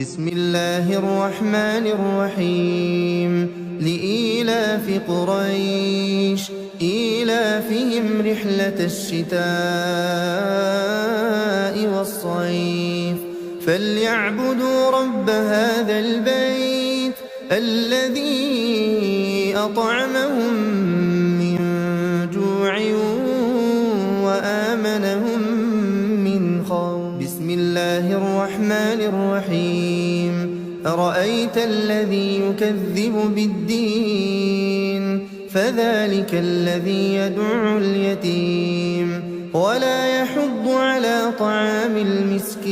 بسم الله الرحمن الرحيم لإيلاف قريش إيلافهم رحلة الشتاء والصيف فليعبدوا رب هذا البيت الذي أطعمهم من جوع وآمنهم من خوف. بسم الله الرحمن الرحيم أرأيت الذي يكذب بالدين فذلك الذي يدع اليتيم ولا يحض على طعام المسكين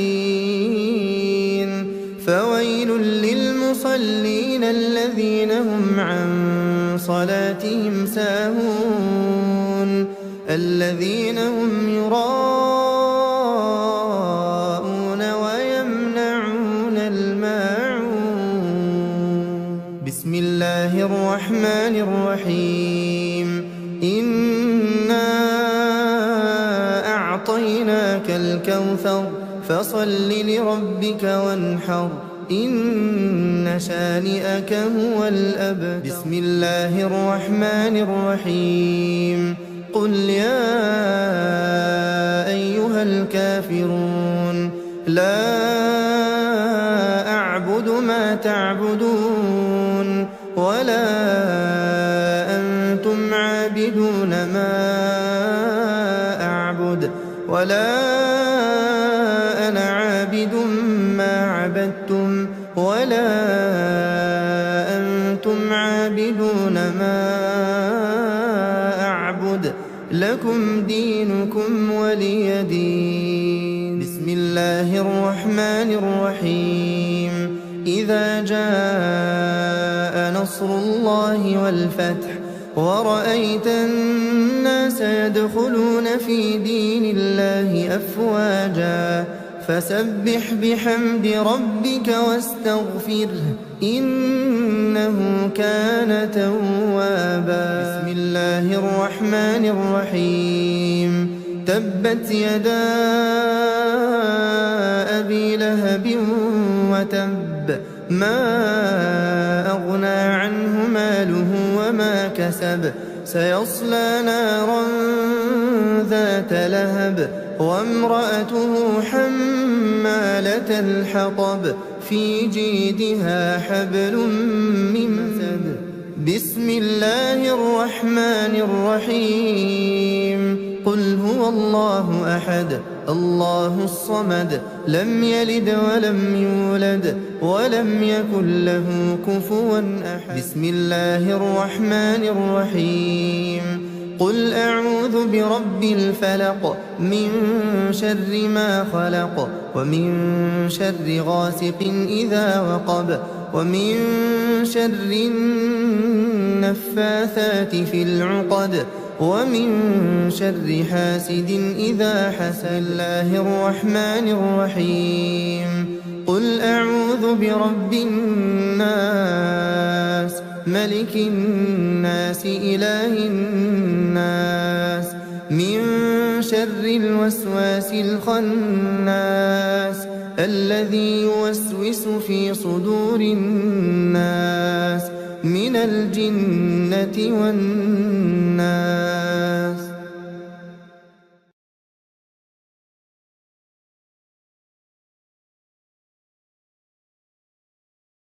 فويل للمصلين الذين هم عن صلاتهم ساهون الذين هم يراءون ويمنعون الماعون. بسم الله الرحمن الرحيم إنا أعطيناك الكوثر فصل لربك وانحر إن شانئك هو الأبتر. بسم الله الرحمن الرحيم قل يا أيها الكافرون لا أعبد ما تعبدون ولا أنتم عابدون ما أعبد ولا أنا عابد ما عبدتم ولا أنتم عابدون ما أعبد لكم دينكم ولي دين. بسم الله الرحمن الرحيم إذا جاء نصر الله والفتح ورأيت الناس يدخلون في دين الله أفواجا فسبح بحمد ربك واستغفره إنه كان توابا. بسم الله الرحمن الرحيم تبت يدا أبي لهب وتب ما أغنى عنه ماله وما كسب سيصلى نارا ذات لهب وامرأته حمالة الحطب في جيدها حبل من مسد. بسم الله الرحمن الرحيم قل هو الله أحد الله الصمد لم يلد ولم يولد ولم يكن له كفوا أحد. بسم الله الرحمن الرحيم قل أعوذ برب الفلق من شر ما خلق ومن شر غاسق إذا وقب ومن شر النفاثات في العقد ومن شر حاسد إذا حسد. الله الرحمن الرحيم قل أعوذ برب الناس ملك الناس إله الناس من شر الوسواس الخناس الذي يوسوس في صدور الناس من الجنة والناس.